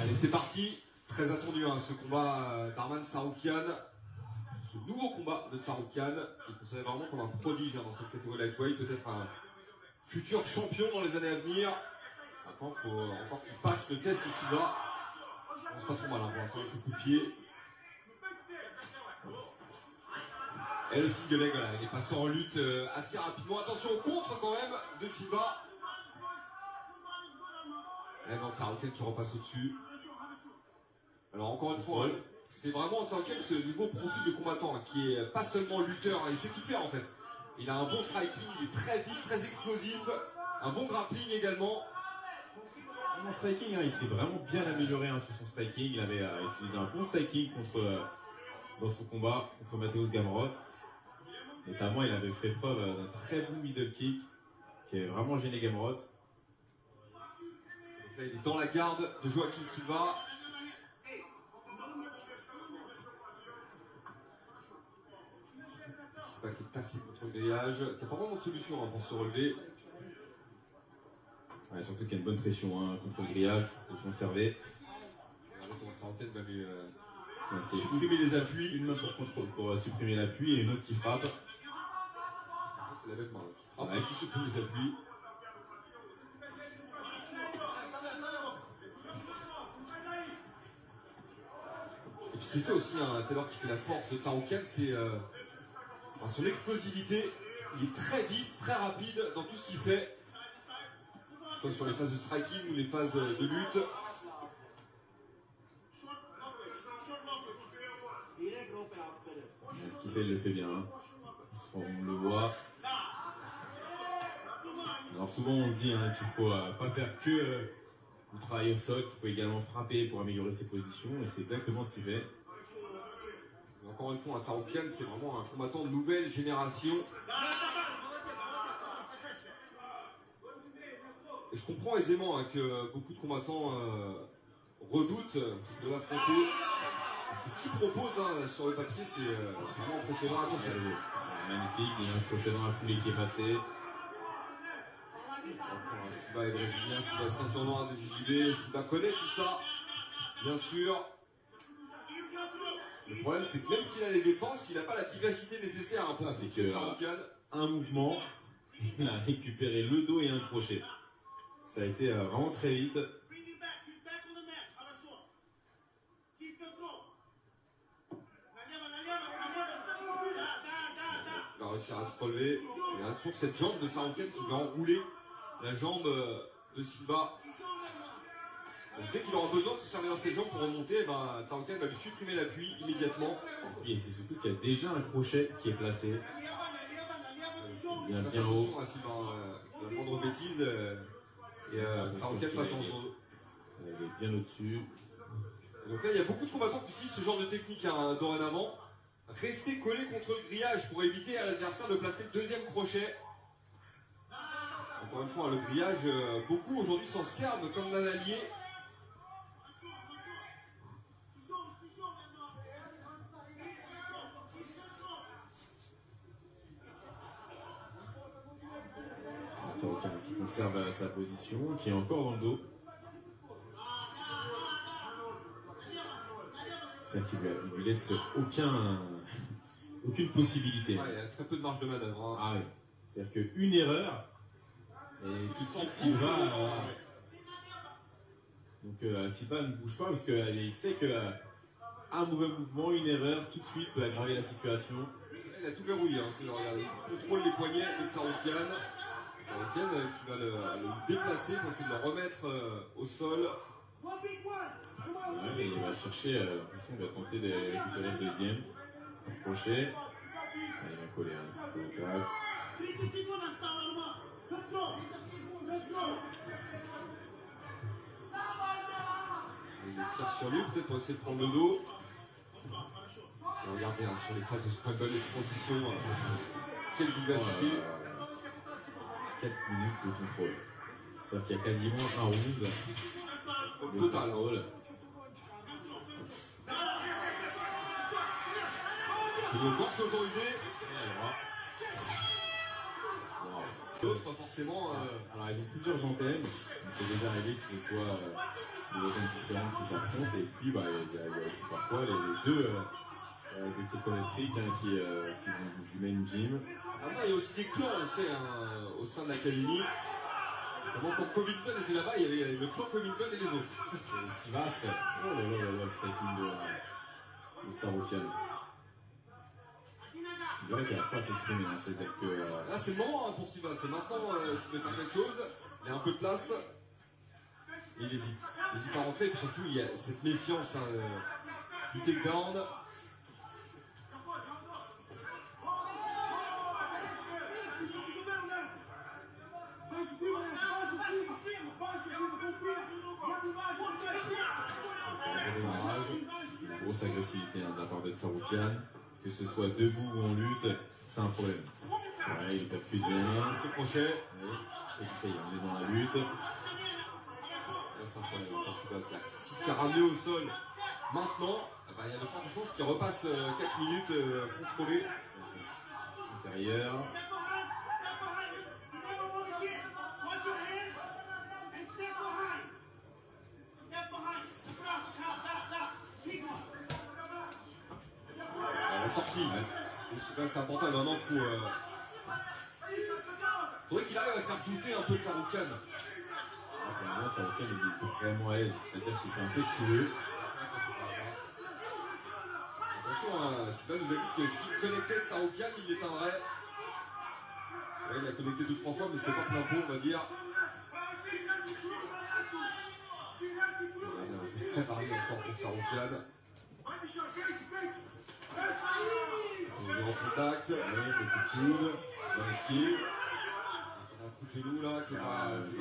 Allez, c'est parti. Très attendu hein, ce combat d'Arman Tsarukyan. Ce nouveau combat de Tsarukyan, qui est considéré vraiment comme un prodige hein, dans cette catégorie lightweight, peut-être un futur champion dans les années à venir. Maintenant, il faut encore qu'il passe le test ici bas. C'est pas trop mal hein, pour l'instant, ses coups de pied. Et le single leg, voilà, il est passé en lutte assez rapidement. Attention au contre quand même de Silva. Et non, Tsarukyan qui repasse au-dessus. Alors encore une fois, c'est vraiment Tsarukyan ce nouveau profil de combattant hein, qui est pas seulement lutteur, hein, il sait tout faire en fait. Il a un bon striking, il est très vif, très explosif, un bon grappling également. En striking, hein, il s'est vraiment bien amélioré hein, sur son striking. Il avait utilisé un bon striking dans son combat contre Mateusz Gamrot. Notamment, il avait fait preuve d'un très bon middle kick qui a vraiment gêné Gamrot. Donc là, il est dans la garde de Joaquim Silva. Silva qui est passé contre le grillage, qui n'a pas vraiment de solution hein, pour se relever. Ouais, surtout qu'il y a une bonne pression hein, contre le grillage, pour le conserver. Regardez comment Tsarukyan va lui C'est supprimer les appuis. une main pour supprimer l'appui et une autre qui frappe. C'est la même main qui frappe et qui supprime les appuis. Et puis c'est ça aussi, hein, Taylor qui fait la force de Tsarukyan, c'est son explosivité. Il est très vif, très rapide dans tout ce qu'il fait. Soit sur les phases de striking ou les phases de lutte. Ce qu'il fait, il le fait bien. Hein. On le voit. Alors souvent on dit hein, qu'il ne faut pas faire que du travail au sol, qu'il faut également frapper pour améliorer ses positions, et c'est exactement ce qu'il fait. Et encore une fois, un Tsarukyan, c'est vraiment un combattant de nouvelle génération. Et je comprends aisément hein, que beaucoup de combattants redoutent de l'affronter. Ce qu'il propose hein, sur le papier, c'est vraiment impressionnant. Attention. Magnifique, il y a un crochet dans la foulée qui est passé. Silva est brésilien, Silva ceinture noire de JJB, Silva connaît tout ça, bien sûr. Le problème, c'est que même s'il a les défenses, il n'a pas la vivacité nécessaire hein, pour c'est que Tsarukyan. un mouvement, il a récupéré le dos et un crochet. Ça a été vraiment très vite. Il va réussir à se relever. Il y a toujours cette jambe de Tsarukyan qui va enrouler la jambe de Silva. Donc, dès qu'il aura besoin de se servir dans ses jambes pour remonter, ben, Tsarukyan va lui supprimer l'appui immédiatement. Et c'est surtout qu'il y a déjà un crochet qui est placé. Il vient bien haut. Attention à Silva, il va prendre bêtise. Et Tsarukyan passe en zone. Il est bien au-dessus. Donc là, il y a beaucoup de combattants qui utilisent ce genre de technique hein, dorénavant. Rester collé contre le grillage pour éviter à l'adversaire de placer le deuxième crochet. Encore une fois, le grillage, beaucoup aujourd'hui s'en servent comme d'un allié. Tsarukyan qui conserve sa position, qui est encore dans le dos. C'est-à-dire qu'il lui laisse aucune possibilité. Ouais, il y a très peu de marge de manœuvre. Hein. Ah oui. C'est-à-dire qu'une erreur, et tout de suite Silva. Donc Silva ne bouge pas parce qu'il sait qu'un mauvais mouvement, une erreur, tout de suite peut aggraver la situation. Il a tout verrouillé. Hein, il contrôle les poignets de Tsarukyan. Tsarukyan qui va le déplacer pour essayer de le remettre au sol. Ouais, il va chercher, il va tenter de récupérer le deuxième crochet. Il va coller un contact. Il tire sur lui, peut-être pour essayer de prendre le dos. Et regardez hein, sur les phases de scramble et de transition, quelle vivacité. 4 minutes de contrôle. C'est-à-dire qu'il y a quasiment un round de Total. contrôle. Il veut encore s'autoriser. D'autres, pas forcément. Alors, ils ont plusieurs antennes. C'est déjà arrivé que ce soit des zones différentes qui s'affrontent. Et puis, bah, il y a aussi parfois les deux collectriques qui vont du main gym. Maintenant, il y a aussi des clans, on sait, hein, au sein de l'académie. Notamment quand Covington était là-bas, il y avait le clan Covington et les autres. C'est si vaste. Oh là là là là, le striking de Tsarukyan. C'est vrai qu'il n'a pas à s'exprimer, hein, c'est-à-dire que... Là, c'est le moment hein, pour Silva, c'est maintenant s'il veut faire quelque chose, il y a un peu de place, et il hésite. Il hésite à rentrer, et puis surtout, il y a cette méfiance hein, du takedown. Une grosse agressivité hein, de la part de Tsarukyan, que ce soit debout ou en lutte, c'est un problème. Ouais, il percute bien. Le crochet. Oui. Et puis ça y est, on est dans la lutte. Là, c'est un problème. Si c'est ramené au sol maintenant, eh ben, il y a de fortes chances qu'il repasse 4 minutes contrôlé. Intérieur. La sortie. Ouais. C'est important, maintenant il faudrait qu'il arrive à faire douter un peu Tsarukyan. Apparemment, Tsarukyan est vraiment à l'aise, c'est-à-dire qu'il fait un peu ce qu'il veut. Attention, hein, Sylvain nous a dit que s'il connectait Tsarukyan, il l'éteindrait. Ouais, il a connecté 2-3 fois, mais c'était pas plein pot, on va dire. Très varié encore pour Tsarukyan. Il est en contact, Beaucoup de coudes, dans l'esquive. on a un coup de genou là qui va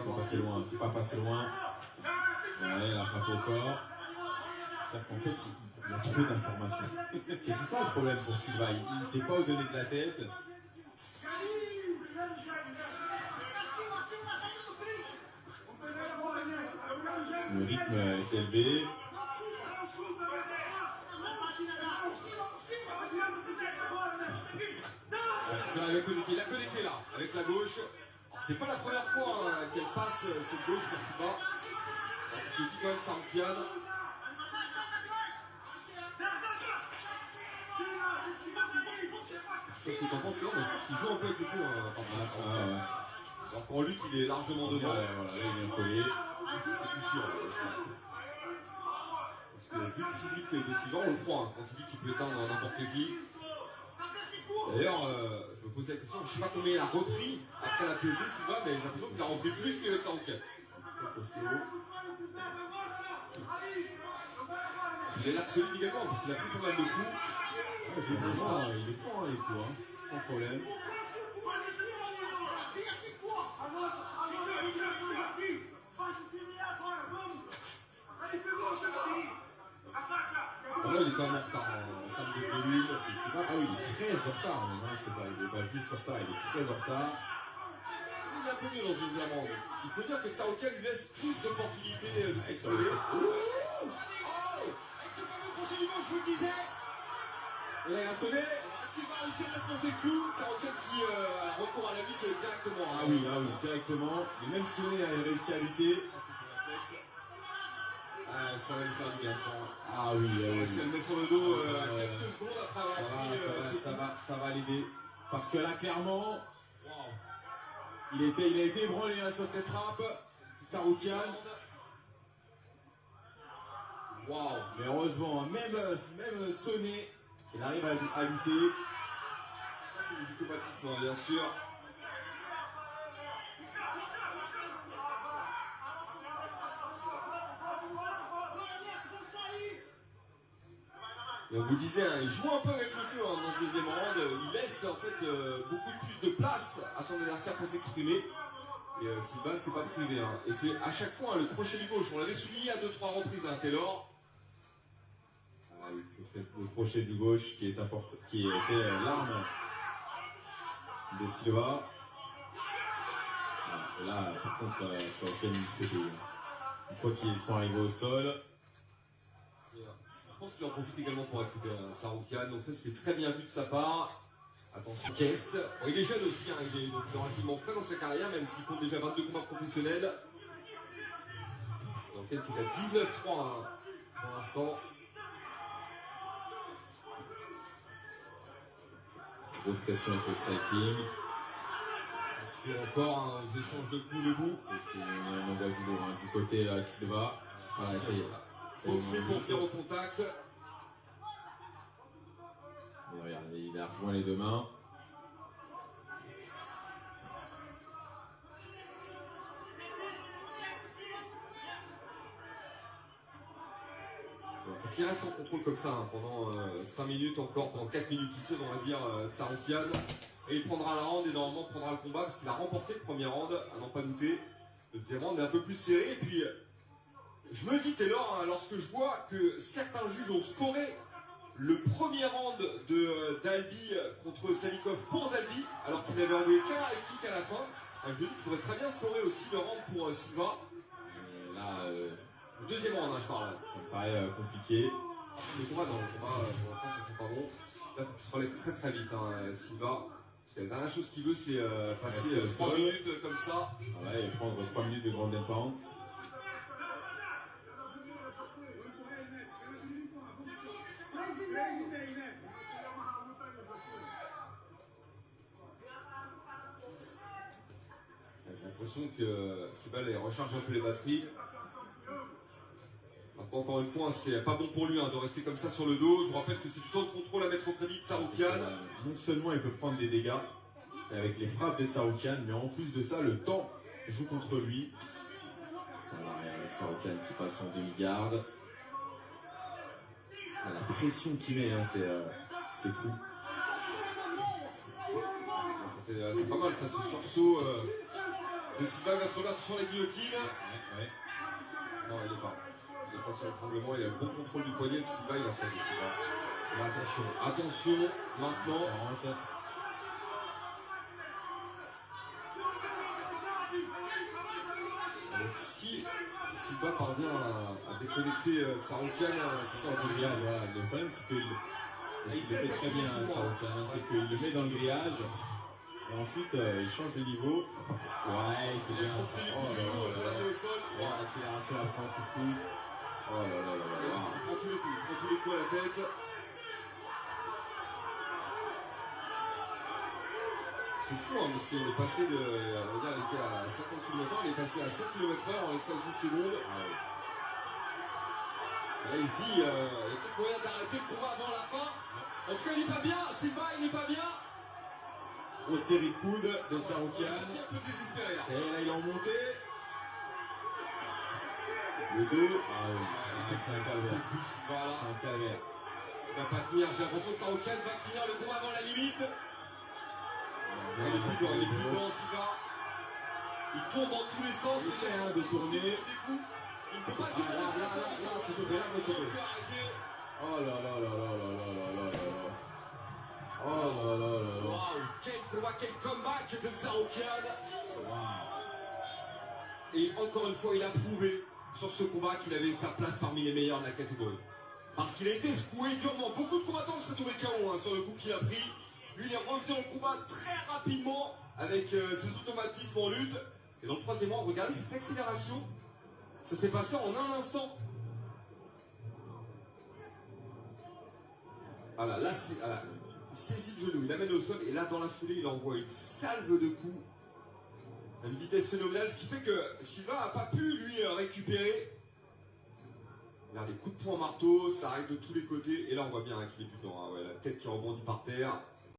pas passer loin, c'est pas passé loin. Ouais, la frappe au corps. C'est-à-dire qu'en fait, il y a trop d'informations. Et c'est ça le problème pour Silva, il ne sait pas où donner de la tête. Le rythme est élevé. Il a connecté là, avec la gauche. C'est pas la première fois hein, qu'elle passe cette gauche pour Silva. Parce que dit quand même Tsarukyan. Je sais pas ce que t'en penses, non, mais il joue un peu avec le feu. Alors qu'en lutte, il est largement devant. Voilà, là, il est collé. C'est plus sûr. Parce que vu le physique de Silva, on le croit hein, quand il dit qu'il peut éteindre n'importe qui. D'ailleurs, je me posais la question, je ne sais pas combien il a repris après la pesée, Silva, mais j'ai l'impression qu'il a repris plus que Tsarukyan. Il a l'air solide également, parce qu'il a pris pas mal de coups. Il est fort les coups, hein, sans problème. Là, il est quand même en retard en termes de volume. Ah oui, il est très en retard même, hein. Il n'est pas juste en retard, il est très en retard. Il est un peu mieux dans ce deuxième round. Il faut dire que Tsarukyan lui laisse plus d'opportunités de s'exposer. Oh, avec ce fameux crochet du manche, je vous le disais. Et là, il a sonné. Est-ce qu'il va réussir à foncer le clou? Tsarukyan qui recourt à la lutte directement. Ah oui, directement. Et même si on a réussi à lutter. Ça va lui faire du bien, ça. Ah oui, Si elle met sur le dos quelques secondes après avoir pris. ça va l'aider. Parce que là, clairement, Wow. il a été ébranlé sur cette frappe. Tsarukyan. Wow. Mais heureusement, même sonné, il arrive à lutter. Ça, c'est du automatisme, hein, bien sûr. Et on vous disait, hein, il joue un peu avec le feu hein, dans le deuxième round. Il laisse en fait beaucoup plus de place à son adversaire pour s'exprimer. Et Silva ne s'est pas privé. Hein. Et c'est à chaque fois hein, le crochet du gauche. On l'avait souligné à 2-3 reprises à Taylor. Ah oui, le crochet du gauche qui était l'arme de Silva. Et là, par contre, sur lequel une fois qu'ils sont arrivés au sol. Je pense qu'il en profite également pour récupérer Tsarukyan. Donc ça, c'est très bien vu de sa part. Attention, caisse. Bon, il est jeune aussi, hein. Il est donc relativement frais dans sa carrière, même s'il compte déjà 22 combats professionnels. Donc Saroukian qui est à 19-3 hein, pour l'instant. Grosse question avec le striking. Ensuite encore des échanges de coups debout. Et c'est un envoi du lourd hein, du côté de Silva. Voilà, ça y est. Boxer pour venir au contact. Et regarde, il a rejoint les deux mains. Faut qu'il reste en contrôle comme ça hein, pendant 5 minutes encore, pendant 4 minutes 17 on va dire Saroukian. Et il prendra la round et normalement prendra le combat parce qu'il a remporté le premier round, à n'en pas douter. Le deuxième round est un peu plus serré. Et puis je me dis Taylor, hein, lorsque je vois que certains juges ont scoré le premier round de Dalby contre Salikov pour Dalby, alors qu'il n'avait envoyé qu'un high kick à la fin, je me dis qu'il pourrait très bien scorer aussi le round pour Silva. Et là, Le deuxième round, hein, je parle. ça me paraît compliqué. Le combat, non, le combat, pour l'instant, ça fait pas bon. Là, il faut qu'il se relève très très vite, hein, Silva. Parce que la dernière chose qu'il veut, c'est passer Rester au 3 sol. minutes comme ça. Voilà, et prendre 3 minutes de grande pound. J'ai l'impression que Silva il recharge un peu les batteries. Après, encore une fois, c'est pas bon pour lui hein, de rester comme ça sur le dos. Je vous rappelle que c'est du temps de contrôle à mettre au crédit de Saroukian. Non seulement il peut prendre des dégâts avec les frappes de Saroukian, mais en plus de ça, le temps joue contre lui. Voilà, regardez Saroukian qui passe en demi-garde. La pression qu'il met, hein, c'est fou. C'est pas mal ça, ce sursaut de Silva. Il va se remettre sur la guillotine. Ouais. Non, il est pas. Il est pas sur l'étranglement. Il a le bon contrôle du poignet de Silva. Il va se mettre Silva. Mais attention, maintenant. 40. Donc, si Silva parvient à déconnecter Saroukian, qui sort du grillage. Voilà, le problème c'est qu'il Il le fait sait très bien, ça, Saroukian, hein, c'est qu'il le met dans le grillage et ensuite il change de niveau. Ouais, c'est bien ça. Oh là là là. Ouais, l'accélération après un coup de coude. Oh là là là là là. Il prend tous les coups à la tête. C'est fou hein, parce qu'il est passé de. On va dire, il était à 50 km/h, il est passé à 100 km/h en l'espace d'une seconde. Ah ouais. Et là, il se dit, il y a peut-être moyen d'arrêter le combat avant la fin. En tout cas, il n'est pas bien. Silva, il n'est pas bien. Grosse série de coudes de Il Saroukian. est un peu désespéré là. Et là il est en montée. Le dos. Ah oui. Ah, c'est un calvaire. Voilà. C'est un calvaire. Il va pas tenir. J'ai l'impression que Saroukian va finir le combat avant la limite. Il est plus dans Silva. Il tourne dans tous les sens. Il essaie de tourner. Des coups. Il ne peut pas Ah, là, faut tomber, là, faut tomber. arrêter. Oh là là là là là là là là là. Oh là là là là. Waouh, quel combat, quel comeback de Saroukian. Waouh. Et encore une fois, il a prouvé sur ce combat qu'il avait sa place parmi les meilleurs de la catégorie. Parce qu'il a été secoué durement. Beaucoup de combattants seraient tombés KO hein, sur le coup qu'il a pris. Lui, il est revenu au combat très rapidement avec ses automatismes en lutte. Et dans le troisième round, regardez cette accélération. Ça s'est passé en un instant. Voilà, là, il saisit le genou, il l'amène au sol et là, dans la foulée, il envoie une salve de coups. À une vitesse phénoménale, ce qui fait que Silva n'a pas pu lui récupérer. Regarde les coups de poing marteau, ça arrive de tous les côtés. Et là, on voit bien hein, qu'il est plus dedans. Hein, ouais, la tête qui rebondit par terre.